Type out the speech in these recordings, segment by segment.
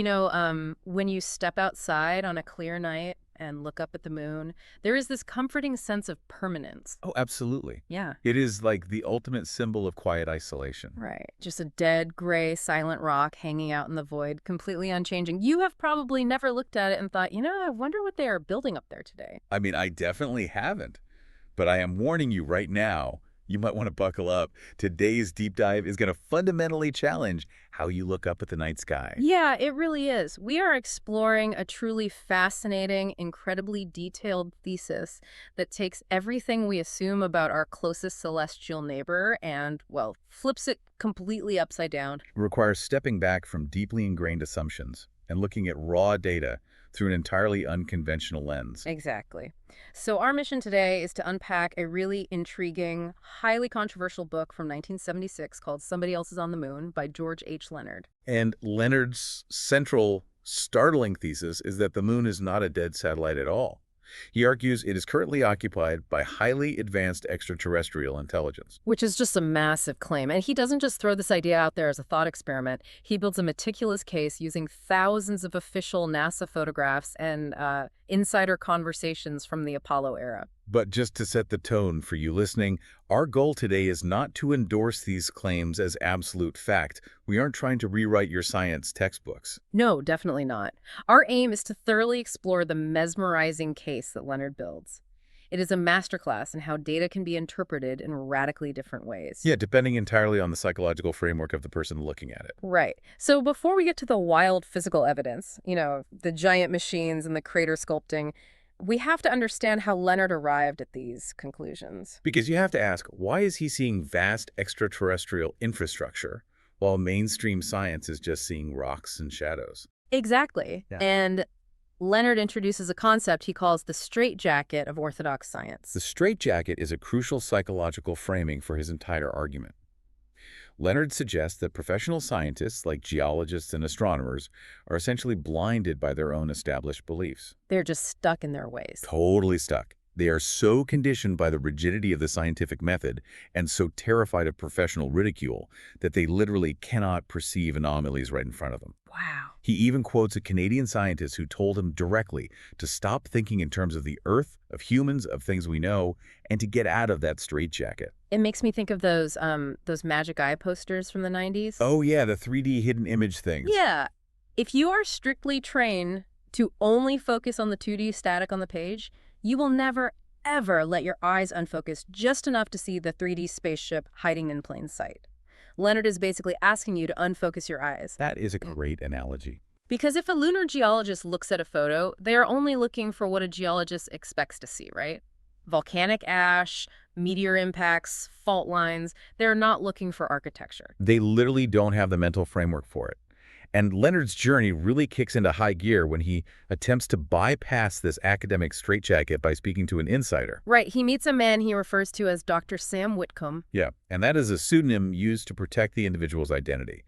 When you step outside on a clear night and look up at the moon, there is this comforting sense of permanence. Oh, absolutely. Yeah. It is like the ultimate symbol of quiet isolation. Right. Just a dead, gray, silent rock hanging out in the void, completely unchanging. You have probably never looked at it and thought, I wonder what they are building up there today. I mean, I definitely haven't. But I am warning you right now, you might want to buckle up. Today's deep dive is going to fundamentally challenge how you look up at the night sky. Yeah, it really is. We are exploring a truly fascinating, incredibly detailed thesis that takes everything we assume about our closest celestial neighbor and, well, flips it completely upside down. It requires stepping back from deeply ingrained assumptions and looking at raw data through an entirely unconventional lens. Exactly. So our mission today is to unpack a really intriguing, highly controversial book from 1976 called Somebody Else is on the Moon by George H. Leonard. And Leonard's central, startling thesis is that the moon is not a dead satellite at all. He argues it is currently occupied by highly advanced extraterrestrial intelligence. Which is just a massive claim. And he doesn't just throw this idea out there as a thought experiment. He builds a meticulous case using thousands of official NASA photographs and insider conversations from the Apollo era. But just to set the tone for you listening, our goal today is not to endorse these claims as absolute fact. We aren't trying to rewrite your science textbooks. No, definitely not. Our aim is to thoroughly explore the mesmerizing case that Leonard builds. It is a masterclass in how data can be interpreted in radically different ways. Yeah, depending entirely on the psychological framework of the person looking at it. Right. So before we get to the wild physical evidence, the giant machines and the crater sculpting, we have to understand how Leonard arrived at these conclusions. Because you have to ask, why is he seeing vast extraterrestrial infrastructure while mainstream science is just seeing rocks and shadows? Exactly. Yeah. And Leonard introduces a concept he calls the straitjacket of orthodox science. The straitjacket is a crucial psychological framing for his entire argument. Leonard suggests that professional scientists, like geologists and astronomers, are essentially blinded by their own established beliefs. They're just stuck in their ways. Totally stuck. They are so conditioned by the rigidity of the scientific method and so terrified of professional ridicule that they literally cannot perceive anomalies right in front of them. Wow. He even quotes a Canadian scientist who told him directly to stop thinking in terms of the Earth, of humans, of things we know, and to get out of that straitjacket. It makes me think of those magic eye posters from the 90s. Oh yeah, the 3D hidden image things. Yeah. If you are strictly trained to only focus on the 2D static on the page, you will never, ever let your eyes unfocus just enough to see the 3D spaceship hiding in plain sight. Leonard is basically asking you to unfocus your eyes. That is a great analogy. Because if a lunar geologist looks at a photo, they are only looking for what a geologist expects to see, right? Volcanic ash, meteor impacts, fault lines. They're not looking for architecture. They literally don't have the mental framework for it. And Leonard's journey really kicks into high gear when he attempts to bypass this academic straitjacket by speaking to an insider. Right. He meets a man he refers to as Dr. Sam Whitcomb. Yeah, and that is a pseudonym used to protect the individual's identity.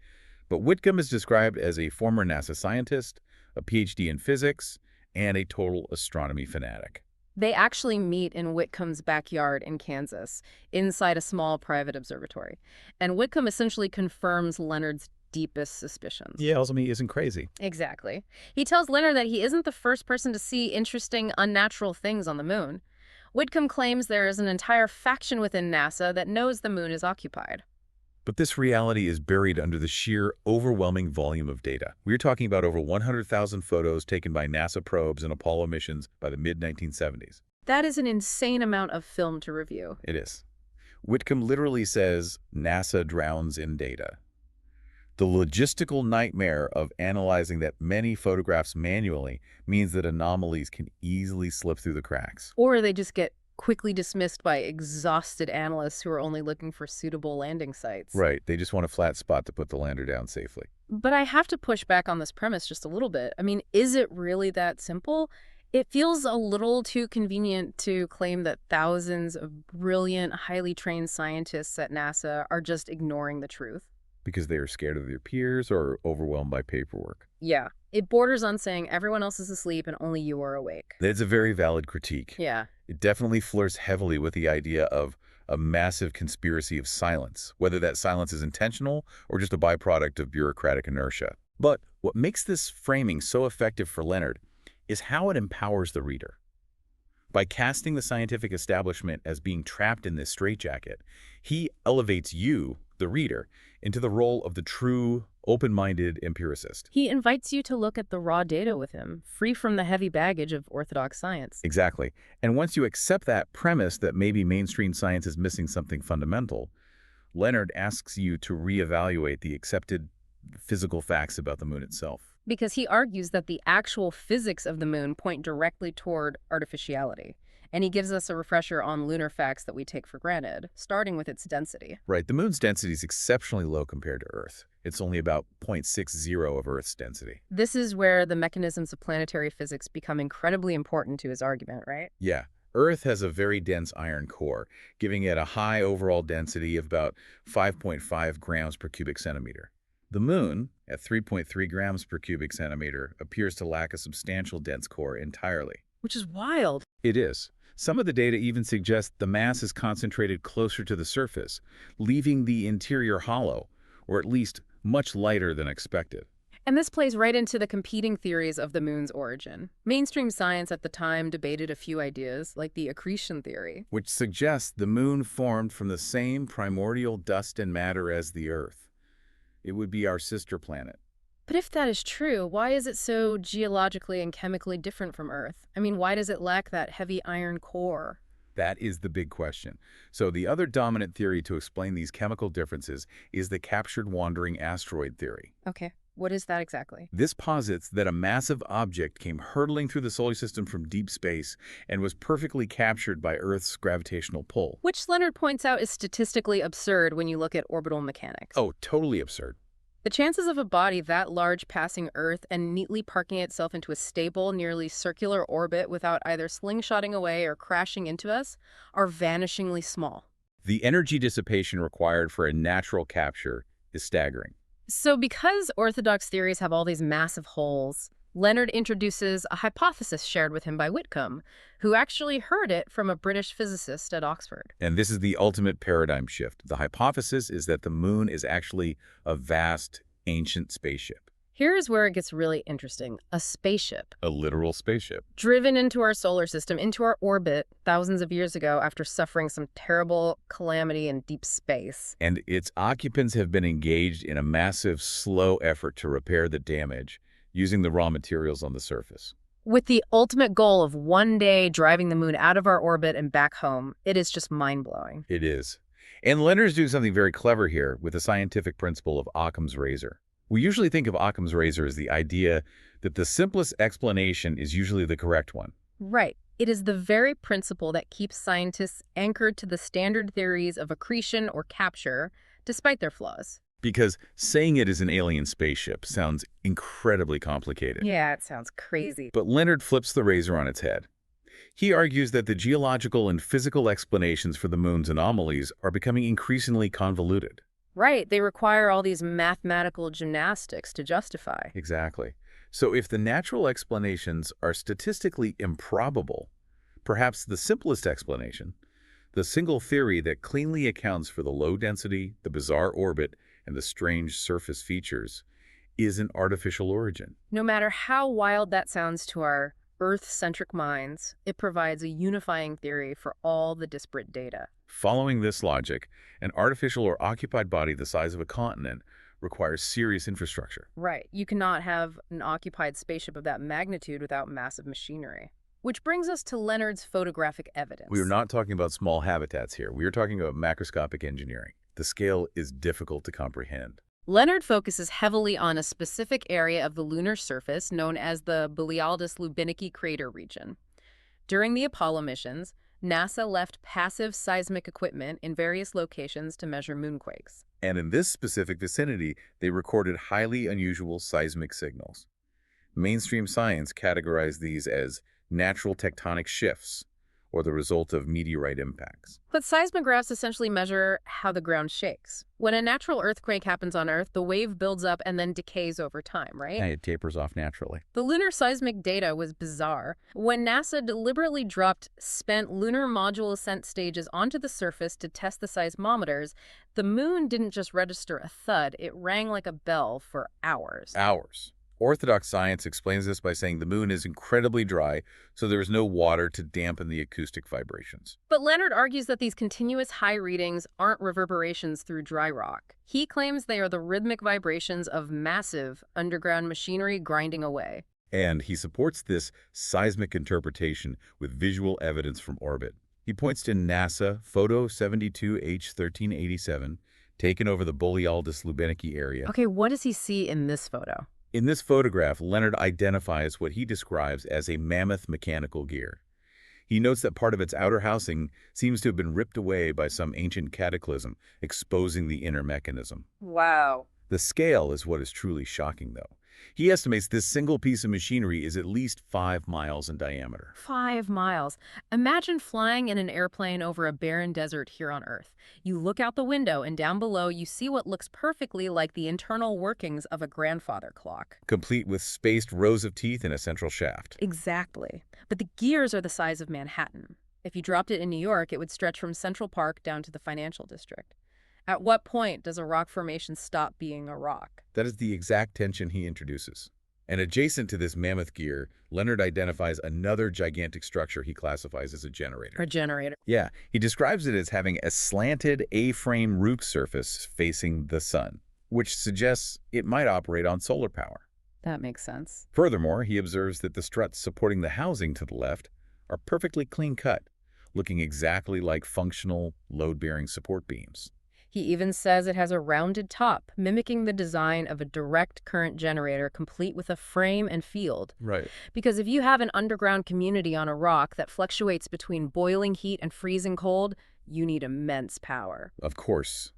But Whitcomb is described as a former NASA scientist, a PhD in physics, and a total astronomy fanatic. They actually meet in Whitcomb's backyard in Kansas, inside a small private observatory. And Whitcomb essentially confirms Leonard's deepest suspicions. Yeah, also he isn't crazy. Exactly. He tells Leonard that he isn't the first person to see interesting, unnatural things on the moon. Whitcomb claims there is an entire faction within NASA that knows the moon is occupied. But this reality is buried under the sheer, overwhelming volume of data. We're talking about over 100,000 photos taken by NASA probes and Apollo missions by the mid-1970s. That is an insane amount of film to review. It is. Whitcomb literally says NASA drowns in data. The logistical nightmare of analyzing that many photographs manually means that anomalies can easily slip through the cracks. Or they just get quickly dismissed by exhausted analysts who are only looking for suitable landing sites. Right, they just want a flat spot to put the lander down safely. But I have to push back on this premise just a little bit. I mean, is it really that simple? It feels a little too convenient to claim that thousands of brilliant, highly trained scientists at NASA are just ignoring the truth. Because they are scared of their peers or overwhelmed by paperwork. Yeah. It borders on saying everyone else is asleep and only you are awake. That's a very valid critique. Yeah. It definitely flirts heavily with the idea of a massive conspiracy of silence, whether that silence is intentional or just a byproduct of bureaucratic inertia. But what makes this framing so effective for Leonard is how it empowers the reader. By casting the scientific establishment as being trapped in this straitjacket, he elevates you, the reader, into the role of the true, open-minded empiricist. He invites you to look at the raw data with him, free from the heavy baggage of orthodox science. Exactly. And once you accept that premise that maybe mainstream science is missing something fundamental, Leonard asks you to reevaluate the accepted physical facts about the moon itself. Because he argues that the actual physics of the moon point directly toward artificiality. And he gives us a refresher on lunar facts that we take for granted, starting with its density. Right, the moon's density is exceptionally low compared to Earth. It's only about 0.60 of Earth's density. This is where the mechanisms of planetary physics become incredibly important to his argument, right? Yeah, Earth has a very dense iron core, giving it a high overall density of about 5.5 grams per cubic centimeter. The moon, at 3.3 grams per cubic centimeter, appears to lack a substantial dense core entirely. Which is wild. It is. Some of the data even suggest the mass is concentrated closer to the surface, leaving the interior hollow, or at least much lighter than expected. And this plays right into the competing theories of the moon's origin. Mainstream science at the time debated a few ideas, like the accretion theory, Which suggests the moon formed from the same primordial dust and matter as the Earth. It would be our sister planet. But if that is true, why is it so geologically and chemically different from Earth? I mean, why does it lack that heavy iron core? That is the big question. So the other dominant theory to explain these chemical differences is the captured wandering asteroid theory. Okay, what is that exactly? This posits that a massive object came hurtling through the solar system from deep space and was perfectly captured by Earth's gravitational pull. Which Leonard points out is statistically absurd when you look at orbital mechanics. Oh, totally absurd. The chances of a body that large passing Earth and neatly parking itself into a stable, nearly circular orbit without either slingshotting away or crashing into us are vanishingly small. The energy dissipation required for a natural capture is staggering. So because orthodox theories have all these massive holes, Leonard introduces a hypothesis shared with him by Whitcomb, who actually heard it from a British physicist at Oxford. And this is the ultimate paradigm shift. The hypothesis is that the moon is actually a vast, ancient spaceship. Here's where it gets really interesting. A spaceship. A literal spaceship. Driven into our solar system, into our orbit, thousands of years ago after suffering some terrible calamity in deep space. And its occupants have been engaged in a massive, slow effort to repair the damage using the raw materials on the surface. With the ultimate goal of one day driving the moon out of our orbit and back home, it is just mind-blowing. It is. And Leonard's doing something very clever here with the scientific principle of Occam's razor. We usually think of Occam's razor as the idea that the simplest explanation is usually the correct one. Right. It is the very principle that keeps scientists anchored to the standard theories of accretion or capture, despite their flaws. Because saying it is an alien spaceship sounds incredibly complicated. Yeah, it sounds crazy. But Leonard flips the razor on its head. He argues that the geological and physical explanations for the moon's anomalies are becoming increasingly convoluted. Right. They require all these mathematical gymnastics to justify. Exactly. So if the natural explanations are statistically improbable, perhaps the simplest explanation, the single theory that cleanly accounts for the low density, the bizarre orbit, and the strange surface features, is an artificial origin. No matter how wild that sounds to our Earth-centric minds, it provides a unifying theory for all the disparate data. Following this logic, an artificial or occupied body the size of a continent requires serious infrastructure. Right. You cannot have an occupied spaceship of that magnitude without massive machinery. Which brings us to Leonard's photographic evidence. We are not talking about small habitats here. We are talking about macroscopic engineering. The scale is difficult to comprehend. Leonard focuses heavily on a specific area of the lunar surface known as the Borealis-Lubinicky crater region. During the Apollo missions, NASA left passive seismic equipment in various locations to measure moonquakes. And in this specific vicinity, they recorded highly unusual seismic signals. Mainstream science categorized these as natural tectonic shifts, or the result of meteorite impacts. But seismographs essentially measure how the ground shakes. When a natural earthquake happens on Earth, the wave builds up and then decays over time, right? And it tapers off naturally. The lunar seismic data was bizarre. When NASA deliberately dropped spent lunar module ascent stages onto the surface to test the seismometers, the moon didn't just register a thud, it rang like a bell for hours. Hours. Orthodox science explains this by saying the moon is incredibly dry, so there is no water to dampen the acoustic vibrations. But Leonard argues that these continuous high readings aren't reverberations through dry rock. He claims they are the rhythmic vibrations of massive underground machinery grinding away. And he supports this seismic interpretation with visual evidence from orbit. He points to NASA Photo 72H1387, taken over the Borealis-Lubenicky area. Okay, what does he see in this photo? In this photograph, Leonard identifies what he describes as a mammoth mechanical gear. He notes that part of its outer housing seems to have been ripped away by some ancient cataclysm, exposing the inner mechanism. Wow. The scale is what is truly shocking, though. He estimates this single piece of machinery is at least 5 miles in diameter. 5 miles. Imagine flying in an airplane over a barren desert here on Earth. You look out the window and down below you see what looks perfectly like the internal workings of a grandfather clock. Complete with spaced rows of teeth and a central shaft. Exactly. But the gears are the size of Manhattan. If you dropped it in New York, it would stretch from Central Park down to the financial district. At what point does a rock formation stop being a rock? That is the exact tension he introduces. And adjacent to this mammoth gear, Leonard identifies another gigantic structure he classifies as a generator. A generator. Yeah, he describes it as having a slanted A-frame roof surface facing the sun, which suggests it might operate on solar power. That makes sense. Furthermore, he observes that the struts supporting the housing to the left are perfectly clean-cut, looking exactly like functional, load-bearing support beams. He even says it has a rounded top, mimicking the design of a direct current generator complete with a frame and field. Right. Because if you have an underground community on a rock that fluctuates between boiling heat and freezing cold, you need immense power. Of course.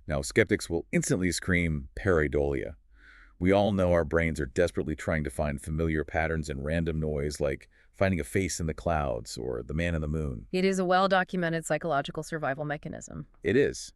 Now, skeptics will instantly scream pareidolia. We all know our brains are desperately trying to find familiar patterns in random noise, like finding a face in the clouds or the man in the moon. It is a well-documented psychological survival mechanism. It is.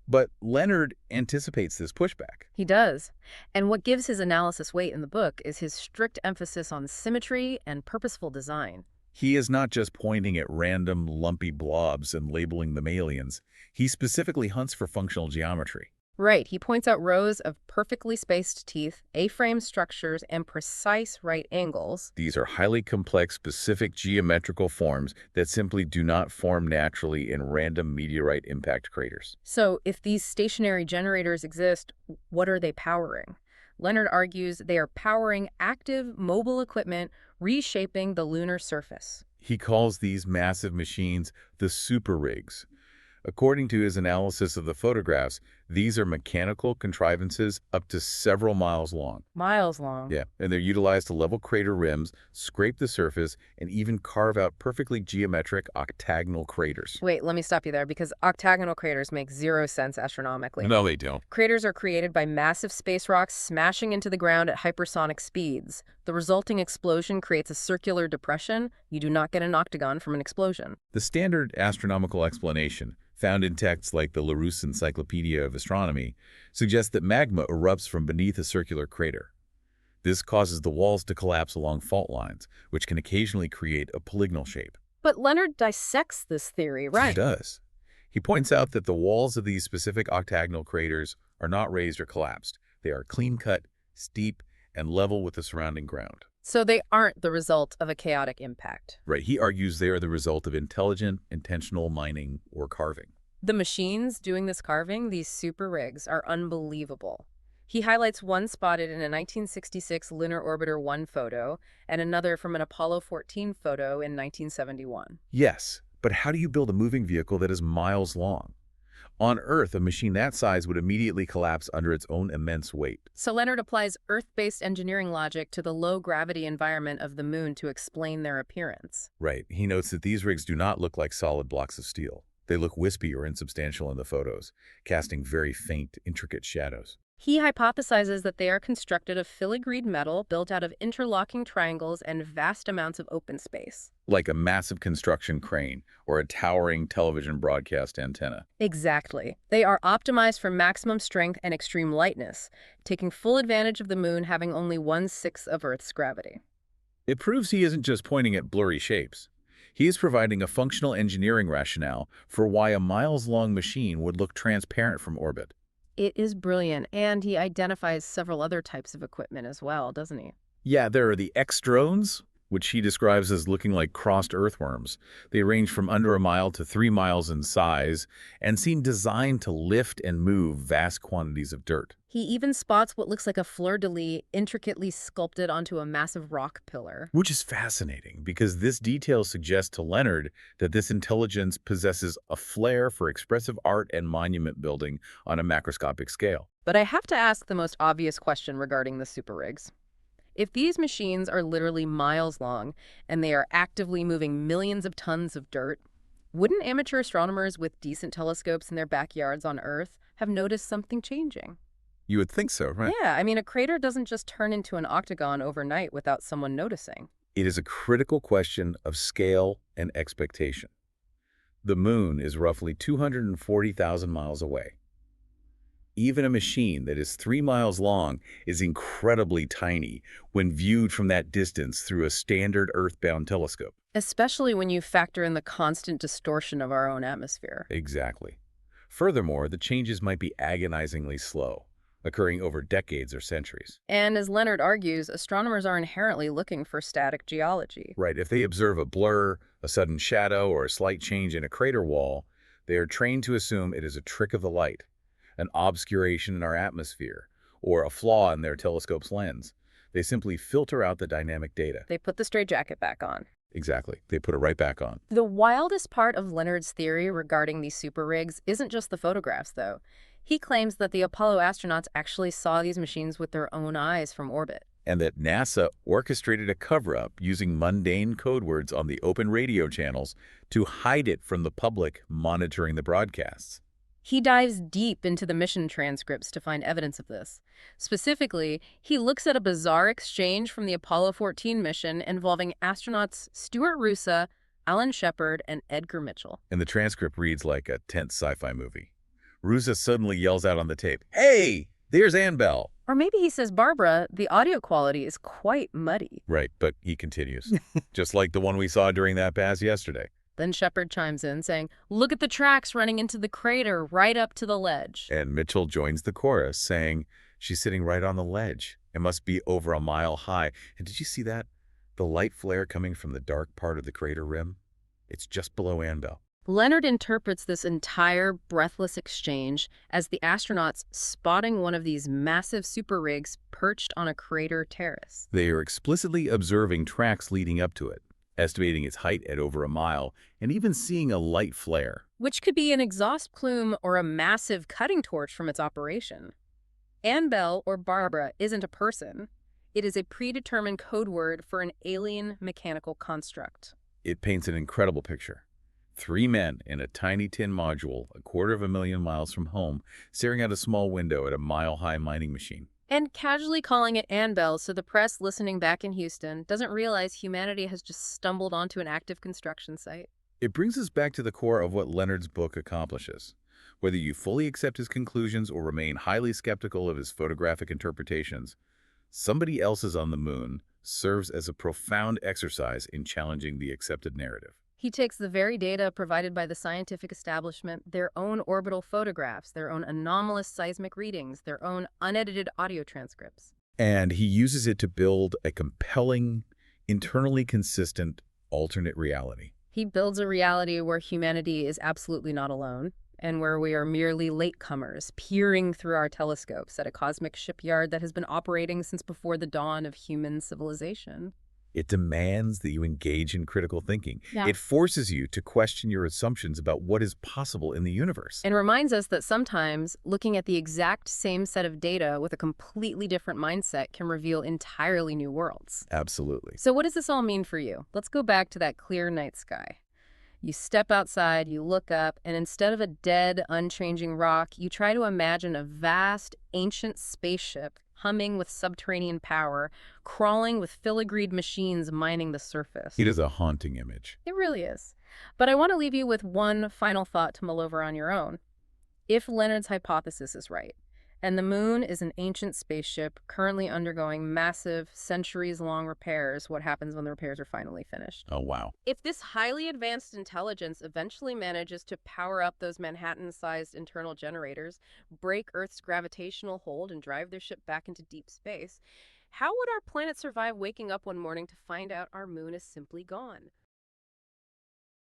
But Leonard anticipates this pushback. He does. And what gives his analysis weight in the book is his strict emphasis on symmetry and purposeful design. He is not just pointing at random, lumpy blobs and labeling them aliens. He specifically hunts for functional geometry. Right. He points out rows of perfectly spaced teeth, A-frame structures, and precise right angles. These are highly complex, specific geometrical forms that simply do not form naturally in random meteorite impact craters. So if these stationary generators exist, what are they powering? Leonard argues they are powering active, mobile equipment, reshaping the lunar surface. He calls these massive machines the super rigs. According to his analysis of the photographs, these are mechanical contrivances up to several miles long. Miles long. Yeah, and they're utilized to level crater rims, scrape the surface, and even carve out perfectly geometric octagonal craters. Wait, let me stop you there because octagonal craters make zero sense astronomically. No, they don't. Craters are created by massive space rocks smashing into the ground at hypersonic speeds. The resulting explosion creates a circular depression. You do not get an octagon from an explosion. The standard astronomical explanation, found in texts like the Larousse Encyclopedia of Astronomy, suggests that magma erupts from beneath a circular crater. This causes the walls to collapse along fault lines, which can occasionally create a polygonal shape. But Leonard dissects this theory, right? He does. He points out that the walls of these specific octagonal craters are not raised or collapsed. They are clean-cut, steep, and level with the surrounding ground. So they aren't the result of a chaotic impact. Right. He argues they are the result of intelligent, intentional mining or carving. The machines doing this carving, these super rigs, are unbelievable. He highlights one spotted in a 1966 Lunar Orbiter 1 photo and another from an Apollo 14 photo in 1971. Yes, but how do you build a moving vehicle that is miles long? On Earth, a machine that size would immediately collapse under its own immense weight. So Leonard applies Earth-based engineering logic to the low-gravity environment of the moon to explain their appearance. Right. He notes that these rigs do not look like solid blocks of steel. They look wispy or insubstantial in the photos, casting very faint, intricate shadows. He hypothesizes that they are constructed of filigreed metal built out of interlocking triangles and vast amounts of open space. Like a massive construction crane or a towering television broadcast antenna. Exactly. They are optimized for maximum strength and extreme lightness, taking full advantage of the moon having only 1/6 of Earth's gravity. It proves he isn't just pointing at blurry shapes. He is providing a functional engineering rationale for why a miles-long machine would look transparent from orbit. It is brilliant, and he identifies several other types of equipment as well, doesn't he? Yeah, there are the X-drones, which he describes as looking like crossed earthworms. They range from under a mile to 3 miles in size and seem designed to lift and move vast quantities of dirt. He even spots what looks like a fleur-de-lis intricately sculpted onto a massive rock pillar. Which is fascinating because this detail suggests to Leonard that this intelligence possesses a flair for expressive art and monument building on a macroscopic scale. But I have to ask the most obvious question regarding the super rigs. If these machines are literally miles long and they are actively moving millions of tons of dirt, wouldn't amateur astronomers with decent telescopes in their backyards on Earth have noticed something changing? You would think so, right? Yeah, I mean, a crater doesn't just turn into an octagon overnight without someone noticing. It is a critical question of scale and expectation. The moon is roughly 240,000 miles away. Even a machine that is 3 miles long is incredibly tiny when viewed from that distance through a standard Earthbound telescope. Especially when you factor in the constant distortion of our own atmosphere. Exactly. Furthermore, the changes might be agonizingly slow, occurring over decades or centuries. And as Leonard argues, astronomers are inherently looking for static geology. Right, if they observe a blur, a sudden shadow, or a slight change in a crater wall, they are trained to assume it is a trick of the light, an obscuration in our atmosphere, or a flaw in their telescope's lens. They simply filter out the dynamic data. They put the straitjacket back on. Exactly. They put it right back on. The wildest part of Leonard's theory regarding these super rigs isn't just the photographs, though. He claims that the Apollo astronauts actually saw these machines with their own eyes from orbit. And that NASA orchestrated a cover-up using mundane code words on the open radio channels to hide it from the public monitoring the broadcasts. He dives deep into the mission transcripts to find evidence of this. Specifically, he looks at a bizarre exchange from the Apollo 14 mission involving astronauts Stuart Roosa, Alan Shepard, and Edgar Mitchell. And the transcript reads like a tense sci-fi movie. Rusa suddenly yells out on the tape, "Hey, there's Annabelle." Or maybe he says, "Barbara, the audio quality is quite muddy." Right, but he continues. Just like the one we saw during that pass yesterday. Then Shepard chimes in, saying, "Look at the tracks running into the crater right up to the ledge." And Mitchell joins the chorus, saying, "She's sitting right on the ledge. It must be over a mile high." And did you see that? The light flare coming from the dark part of the crater rim? It's just below Annabelle. Leonard interprets this entire breathless exchange as the astronauts spotting one of these massive super rigs perched on a crater terrace. They are explicitly observing tracks leading up to it, estimating its height at over a mile, and even seeing a light flare. Which could be an exhaust plume or a massive cutting torch from its operation. Annabelle, or Barbara, isn't a person. It is a predetermined code word for an alien mechanical construct. It paints an incredible picture. 3 men in a tiny tin module, 250,000 miles from home, staring out a small window at a mile-high mining machine. And casually calling it Annabelle so the press listening back in Houston doesn't realize humanity has just stumbled onto an active construction site. It brings us back to the core of what Leonard's book accomplishes. Whether you fully accept his conclusions or remain highly skeptical of his photographic interpretations, Somebody Else's on the Moon serves as a profound exercise in challenging the accepted narrative. He takes the very data provided by the scientific establishment, their own orbital photographs, their own anomalous seismic readings, their own unedited audio transcripts. And he uses it to build a compelling, internally consistent, alternate reality. He builds a reality where humanity is absolutely not alone, and where we are merely latecomers peering through our telescopes at a cosmic shipyard that has been operating since before the dawn of human civilization. It demands that you engage in critical thinking. Yeah. It forces you to question your assumptions about what is possible in the universe. And reminds us that sometimes looking at the exact same set of data with a completely different mindset can reveal entirely new worlds. Absolutely. So what does this all mean for you? Let's go back to that clear night sky. You step outside, you look up, and instead of a dead, unchanging rock, you try to imagine a vast, ancient spaceship humming with subterranean power, crawling with filigreed machines mining the surface. It is a haunting image. It really is. But I want to leave you with one final thought to mull over on your own. If Leonard's hypothesis is right, and the moon is an ancient spaceship currently undergoing massive, centuries-long repairs, what happens when the repairs are finally finished? Oh, wow. If this highly advanced intelligence eventually manages to power up those Manhattan-sized internal generators, break Earth's gravitational hold, and drive their ship back into deep space, how would our planet survive waking up one morning to find out our moon is simply gone?